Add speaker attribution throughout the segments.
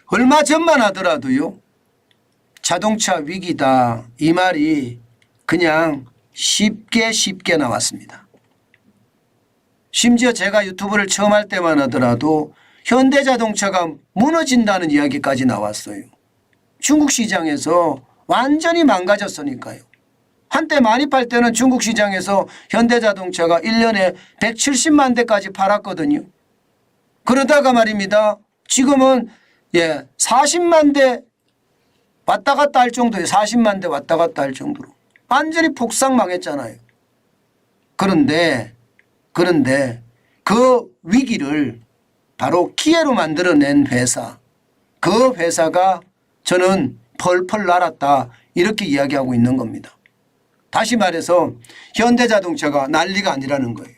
Speaker 1: 얼마 전만 하더라도요. 자동차 위기다 이 말이 그냥 쉽게 나왔습니다. 심지어 제가 유튜브를 처음 할 때만 하더라도 현대자동차가 무너진다는 이야기까지 나왔어요. 중국 시장에서 완전히 망가졌으니까요. 한때 많이 팔 때는 중국 시장에서 현대자동차가 1년에 170만 대까지 팔았거든요. 그러다가 말입니다. 지금은 40만 대 왔다 갔다 할 정도예요. 40만 대 왔다 갔다 할 정도로. 완전히 폭삭 망했잖아요. 그런데 그 위기를 바로 기회로 만들어낸 회사, 그 회사가 저는 펄펄 날았다 이렇게 이야기하고 있는 겁니다. 다시 말해서 현대자동차가 난리가 아니라는 거예요.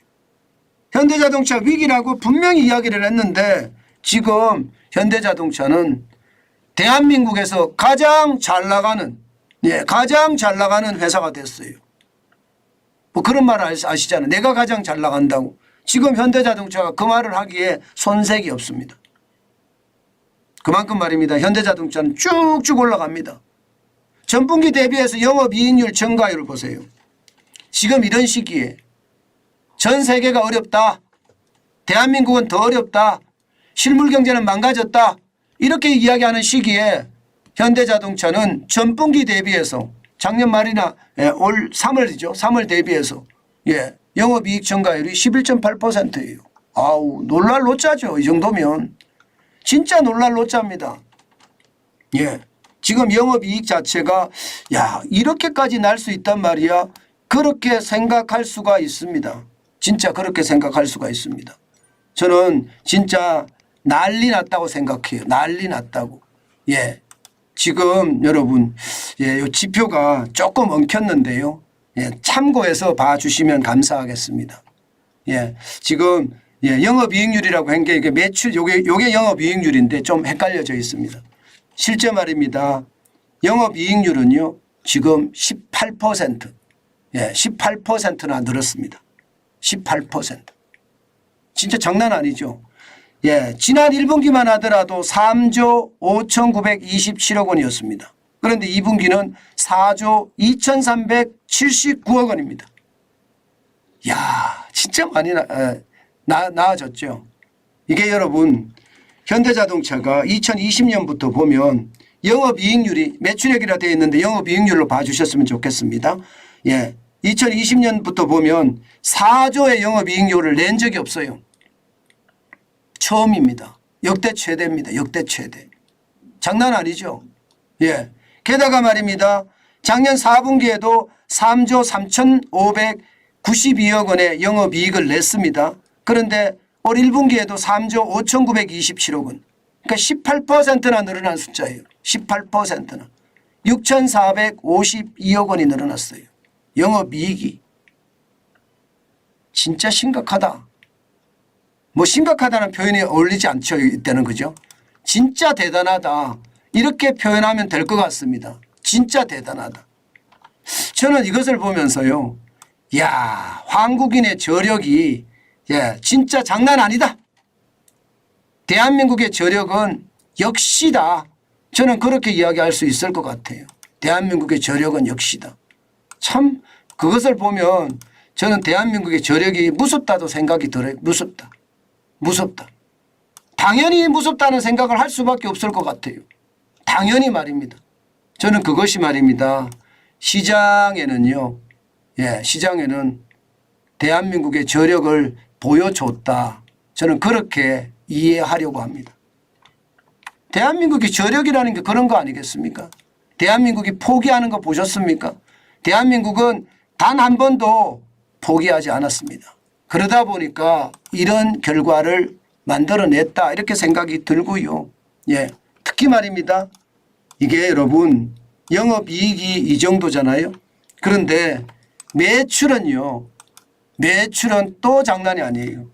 Speaker 1: 현대자동차 위기라고 분명히 이야기를 했는데 지금 현대자동차는 대한민국에서 가장 잘 나가는 회사가 됐어요. 뭐 그런 말 아시잖아요. 내가 가장 잘 나간다고. 지금 현대자동차가 그 말을 하기에 손색이 없습니다. 그만큼 말입니다. 현대자동차는 쭉쭉 올라갑니다. 전분기 대비해서 영업이익률 증가율을 보세요. 지금 이런 시기에 전 세계가 어렵다. 대한민국은 더 어렵다. 실물 경제는 망가졌다. 이렇게 이야기하는 시기에 현대자동차는 전분기 대비해서 작년 말이나 올 3월이죠. 3월 대비해서 영업이익 증가율이 11.8%예요. 아우 놀랄 노짜죠. 이 정도면. 진짜 놀랄 노짜입니다. 지금 영업이익 자체가 이렇게까지 날 수 있단 말이야. 그렇게 생각할 수가 있습니다. 진짜 그렇게 생각할 수가 있습니다. 저는 진짜 난리 났다고 생각해요. 난리 났다고. 지금 여러분 이 지표가 조금 엉켰는데요. 참고해서 봐주시면 감사하겠습니다. 지금 영업이익률이라고 한 게 매출 요게 영업이익률인데 좀 헷갈려져 있습니다. 실제 말입니다. 영업이익률은요 지금 18% 18%나 늘었습니다. 18% 진짜 장난 아니죠. 지난 1분기만 하더라도 3조 5,927억 원이었습니다. 그런데 2분기는 4조 2,379억 원입니다. 진짜 많이 나아졌죠. 이게 여러분 현대자동차가 2020년부터 보면 영업이익률이 매출액이라 되어 있는데 영업이익률로 봐주셨으면 좋겠습니다. 2020년부터 보면 4조의 영업이익률을 낸 적이 없어요. 처음입니다. 역대 최대입니다. 역대 최대. 장난 아니죠. 게다가 말입니다. 작년 4분기에도 3조 3,592억 원의 영업이익을 냈습니다. 그런데 올 1분기에도 3조 5,927억 원. 그러니까 18%나 늘어난 숫자예요. 18%나. 6,452억 원이 늘어났어요. 영업이익이. 진짜 심각하다. 뭐 심각하다는 표현이 어울리지 않죠. 이때는 그죠? 진짜 대단하다. 이렇게 표현하면 될 것 같습니다. 진짜 대단하다. 저는 이것을 보면서요. 한국인의 저력이 진짜 장난 아니다. 대한민국의 저력은 역시다. 저는 그렇게 이야기할 수 있을 것 같아요. 대한민국의 저력은 역시다. 참 그것을 보면 저는 대한민국의 저력이 무섭다도 생각이 들어요. 무섭다. 당연히 무섭다는 생각을 할 수밖에 없을 것 같아요. 당연히 말입니다. 저는 그것이 말입니다. 시장에는요. 시장에는 대한민국의 저력을 보여줬다. 저는 그렇게 이해하려고 합니다. 대한민국의 저력이라는 게 그런 거 아니겠습니까? 대한민국이 포기하는 거 보셨습니까? 대한민국은 단 한 번도 포기하지 않았습니다. 그러다 보니까 이런 결과를 만들어냈다 이렇게 생각이 들고요. 특히 말입니다. 이게 여러분 영업이익이 이 정도잖아요. 그런데 매출은요. 매출은 또 장난이 아니에요.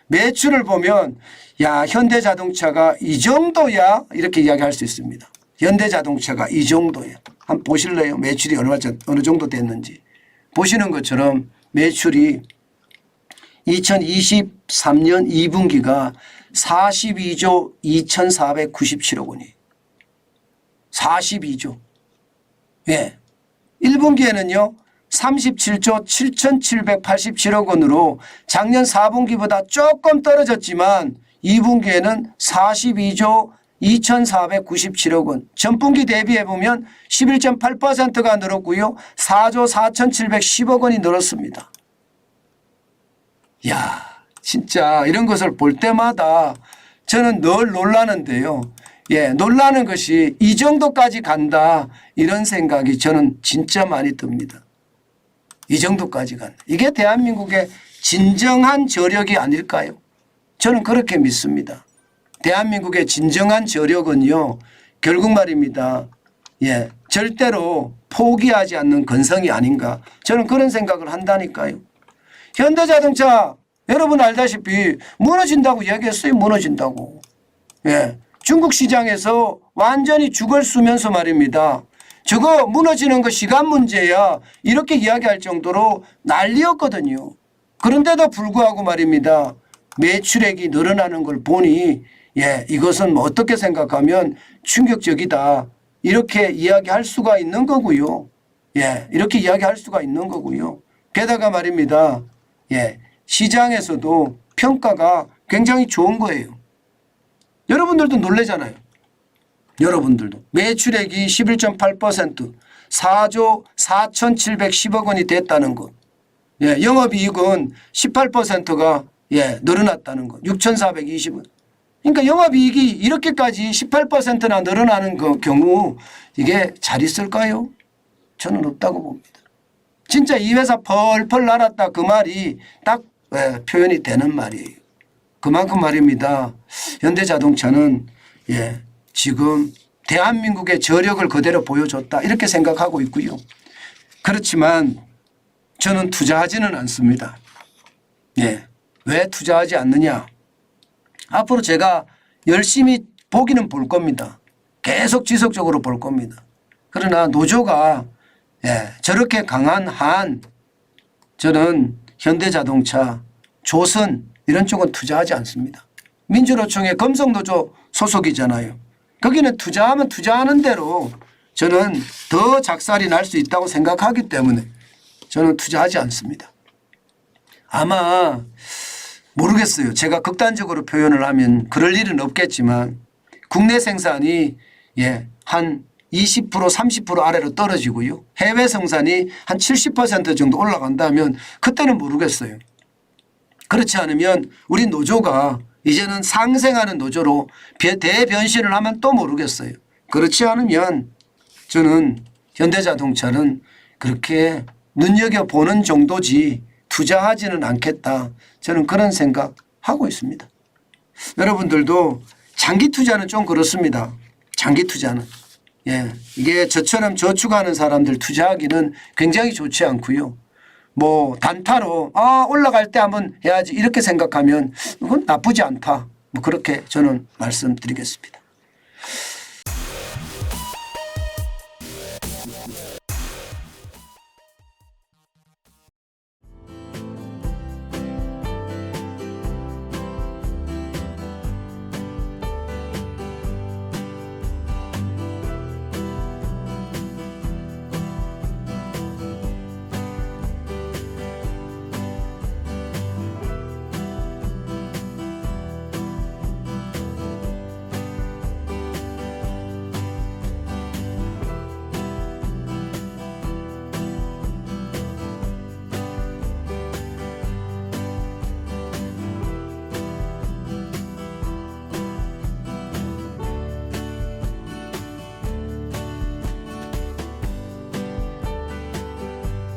Speaker 1: 매출을 보면 현대자동차가 이 정도야 이렇게 이야기할 수 있습니다. 현대자동차가 이 정도야. 한번 보실래요? 매출이 어느 정도 됐는지. 보시는 것처럼 매출이 2023년 2분기가 42조 2,497억 원이에요. 42조. 예. 1분기에는요. 37조 7,787억 원으로 작년 4분기보다 조금 떨어졌지만 2분기에는 42조 2,497억 원. 전분기 대비해 보면 11.8%가 늘었고요. 4조 4,710억 원이 늘었습니다. 이야, 진짜 이런 것을 볼 때마다 저는 늘 놀라는데요. 예, 놀라는 것이 이 정도까지 간다 이런 생각이 저는 진짜 많이 듭니다. 이 정도까지 간다. 이게 대한민국의 진정한 저력이 아닐까요? 저는 그렇게 믿습니다. 대한민국의 진정한 저력은요. 결국 말입니다. 예, 절대로 포기하지 않는 근성이 아닌가. 저는 그런 생각을 한다니까요. 현대자동차 여러분 알다시피 무너진다고 이야기했어요. 무너진다고. 예, 중국 시장에서 완전히 죽을 쓰면서 말입니다. 저거 무너지는 거 시간 문제야. 이렇게 이야기할 정도로 난리였거든요. 그런데도 불구하고 말입니다. 매출액이 늘어나는 걸 보니 예, 이것은 뭐 어떻게 생각하면 충격적이다. 이렇게 이야기할 수가 있는 거고요. 예, 이렇게 이야기할 수가 있는 거고요. 게다가 말입니다. 예, 시장에서도 평가가 굉장히 좋은 거예요. 여러분들도 놀라잖아요. 여러분들도. 매출액이 11.8% 4조 4,710억 원이 됐다는 것. 예, 영업이익은 18%가 예, 늘어났다는 것. 6,420원. 그러니까 영업이익이 이렇게까지 18%나 늘어나는 그 경우 이게 잘 있을까요? 저는 없다고 봅니다. 진짜 이 회사 펄펄 날았다 그 말이 딱 예, 표현이 되는 말이에요. 그만큼 말입니다. 현대자동차는 예, 지금 대한민국의 저력을 그대로 보여줬다 이렇게 생각하고 있고요. 그렇지만 저는 투자하지는 않습니다. 예, 왜 투자하지 않느냐. 앞으로 제가 열심히 보기는 볼 겁니다. 계속 지속적으로 볼 겁니다. 그러나 노조가 예, 저렇게 강한 한 저는 현대자동차, 조선 이런 쪽은 투자하지 않습니다. 민주노총의 금속노조 소속이잖아요. 거기는 투자하면 투자하는 대로 저는 더 작살이 날 수 있다고 생각하기 때문에 저는 투자하지 않습니다. 아마 모르겠어요. 제가 극단적으로 표현을 하면 그럴 일은 없겠지만 국내 생산이 예, 한 20% 30% 아래로 떨어지고요. 해외 생산이 한 70% 정도 올라간다면 그때는 모르겠어요. 그렇지 않으면 우리 노조가 이제는 상생하는 노조로 대변신을 하면 또 모르겠어요. 그렇지 않으면 저는 현대자동차는 그렇게 눈여겨보는 정도지 투자하지는 않겠다. 저는 그런 생각하고 있습니다. 여러분들도 장기 투자는 좀 그렇습니다. 장기 투자는. 예, 이게 저처럼 저축하는 사람들 투자하기는 굉장히 좋지 않고요. 뭐 단타로 올라갈 때 한번 해야지 이렇게 생각하면 그건 나쁘지 않다. 뭐 그렇게 저는 말씀드리겠습니다.